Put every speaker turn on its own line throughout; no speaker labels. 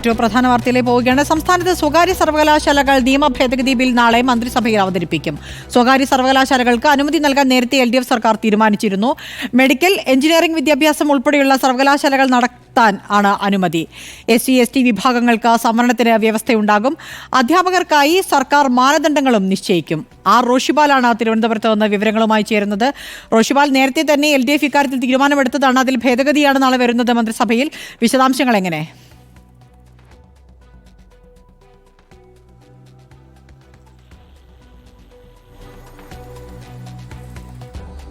ഏറ്റവും പ്രധാന വാർത്തയിലേക്ക് പോവുകയാണ്. സംസ്ഥാനത്ത് സ്വകാര്യ സർവകലാശാലകൾ നിയമ ഭേദഗതി ബിൽ നാളെ മന്ത്രിസഭയിൽ അവതരിപ്പിക്കും. സ്വകാര്യ സർവകലാശാലകൾക്ക് അനുമതി നൽകാൻ നേരത്തെ LDF സർക്കാർ തീരുമാനിച്ചിരുന്നു. മെഡിക്കൽ, എഞ്ചിനീയറിംഗ് വിദ്യാഭ്യാസം ഉൾപ്പെടെയുള്ള സർവകലാശാലകൾ നടത്താൻ ആണ് അനുമതി. SC/ST വിഭാഗങ്ങൾക്ക് സംവരണത്തിന് വ്യവസ്ഥയുണ്ടാകും. അധ്യാപകർക്കായി സർക്കാർ മാനദണ്ഡങ്ങളും നിശ്ചയിക്കും. റോഷിപാലാണ് തിരുവനന്തപുരത്ത് നിന്ന് വിവരങ്ങളുമായി ചേരുന്നത്. റോഷിപാൽ, നേരത്തെ തന്നെ LDF ഇക്കാര്യത്തിൽ തീരുമാനമെടുത്തതാണ്. അതിൽ ഭേദഗതിയാണ് നാളെ വരുന്നത് മന്ത്രിസഭയിൽ. വിശദാംശങ്ങൾ എങ്ങനെ?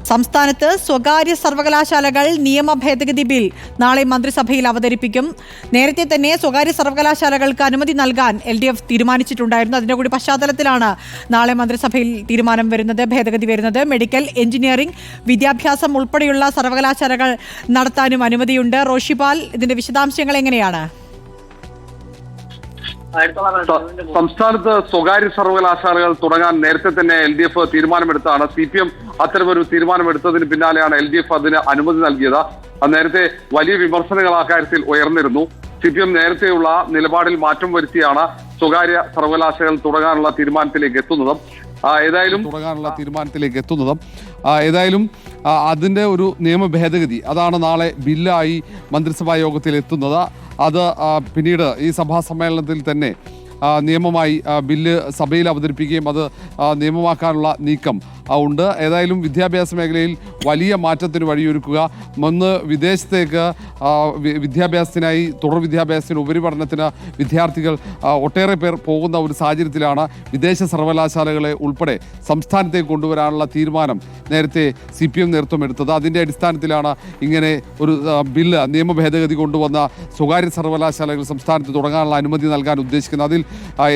സംസ്ഥാനത്ത് സ്വകാര്യ സർവകലാശാലകൾ നിയമ ഭേദഗതി ബിൽ നാളെ മന്ത്രിസഭയിൽ അവതരിപ്പിക്കും. നേരത്തെ തന്നെ സ്വകാര്യ സർവകലാശാലകൾക്ക് അനുമതി നൽകാൻ LDF തീരുമാനിച്ചിട്ടുണ്ടായിരുന്നു. അതിന്റെ കൂടി പശ്ചാത്തലത്തിലാണ് നാളെ മന്ത്രിസഭയിൽ തീരുമാനം വരുന്നത്, ഭേദഗതി വരുന്നത്. മെഡിക്കൽ, എഞ്ചിനീയറിംഗ് വിദ്യാഭ്യാസം ഉൾപ്പെടെയുള്ള സർവകലാശാലകൾ നടത്താനും അനുമതിയുണ്ട്. റോഷിപാൽ, ഇതിന്റെ വിശദാംശങ്ങൾ എങ്ങനെയാണ്?
സംസ്ഥാനത്ത് സ്വകാര്യ സർവകലാശാലകൾ തുടങ്ങാൻ നേരത്തെ തന്നെ LDF തീരുമാനമെടുത്താണ്. CPM അത്തരമൊരു തീരുമാനമെടുത്തതിന് പിന്നാലെയാണ് LDF അതിന് അനുമതി നൽകിയത്. നേരത്തെ വലിയ വിമർശനങ്ങൾ ആ കാര്യത്തിൽ ഉയർന്നിരുന്നു. CPM നേരത്തെയുള്ള നിലപാടിൽ മാറ്റം വരുത്തിയാണ് സ്വകാര്യ സർവകലാശാലകൾ തുടങ്ങാനുള്ള തീരുമാനത്തിലേക്ക് എത്തുന്നതും. ഏതായാലും അതിന്റെ ഒരു നിയമ ഭേദഗതി അതാണ് നാളെ ബില്ലായി മന്ത്രിസഭാ യോഗത്തിൽ എത്തുന്നത്. അത് പിന്നീട് ഈ സഭാ സമ്മേളനത്തിൽ തന്നെ നിയമമായി ബില്ല് സഭയിൽ അവതരിപ്പിക്കുകയും അത് നിയമമാക്കാനുള്ള നീക്കം ഉണ്ട്. ഏതായാലും വിദ്യാഭ്യാസ മേഖലയിൽ വലിയ മാറ്റത്തിന് വഴിയൊരുക്കുക, ഒന്ന് വിദേശത്തേക്ക് വിദ്യാഭ്യാസത്തിനായി, തുടർ വിദ്യാഭ്യാസത്തിന്, ഉപരിപഠനത്തിന് വിദ്യാർത്ഥികൾ ഒട്ടേറെ പേർ പോകുന്ന ഒരു സാഹചര്യത്തിലാണ് വിദേശ സർവകലാശാലകളെ ഉൾപ്പെടെ സംസ്ഥാനത്തേക്ക് കൊണ്ടുവരാനുള്ള തീരുമാനം നേരത്തെ CPM നേതൃത്വം എടുത്തത്. അതിൻ്റെ അടിസ്ഥാനത്തിലാണ് ഇങ്ങനെ ഒരു ബില്ല്, നിയമ ഭേദഗതി കൊണ്ടുവന്ന സ്വകാര്യ സർവകലാശാലകൾ സംസ്ഥാനത്ത് തുടങ്ങാനുള്ള അനുമതി നൽകാൻ ഉദ്ദേശിക്കുന്നത്. അതിൽ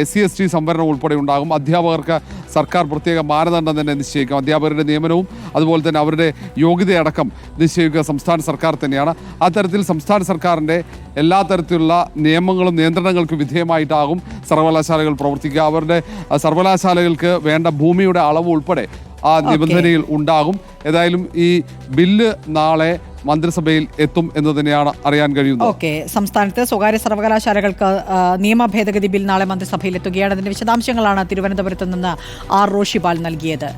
SC/ST സംവരണം ഉൾപ്പെടെ ഉണ്ടാകും. അധ്യാപകർക്ക് സർക്കാർ പ്രത്യേക മാനദണ്ഡം തന്നെ നിശ്ചയിക്കും. അധ്യാപകരുടെ നിയമനവും അതുപോലെ തന്നെ അവരുടെ യോഗ്യതയടക്കം നിശ്ചയിക്കുക സംസ്ഥാന സർക്കാർ തന്നെയാണ്. അത്തരത്തിൽ സംസ്ഥാന സർക്കാരിൻ്റെ എല്ലാ തരത്തിലുള്ള നിയമങ്ങളും നിയന്ത്രണങ്ങൾക്ക് വിധേയമായിട്ടാകും സർവകലാശാലകൾ പ്രവർത്തിക്കുക. അവരുടെ സർവകലാശാലകൾക്ക് വേണ്ട ഭൂമിയുടെ അളവ് ഉൾപ്പെടെ ആ നിബന്ധനയിൽ ഉണ്ടാകും. ഏതായാലും ഈ ബില്ല് നാളെ മന്ത്രിസഭയിൽ എത്തും എന്ന് തന്നെയാണ് അറിയാൻ കഴിയുന്നത്.
സംസ്ഥാനത്ത് സ്വകാര്യ സർവകലാശാലകൾക്ക് നിയമ ഭേദഗതി ബിൽ നാളെ മന്ത്രിസഭയിൽ എത്തുകയാണ്. അതിന്റെ വിശദാംശങ്ങളാണ് തിരുവനന്തപുരത്ത് നിന്ന് ROഷിപാൽ നൽകിയത്.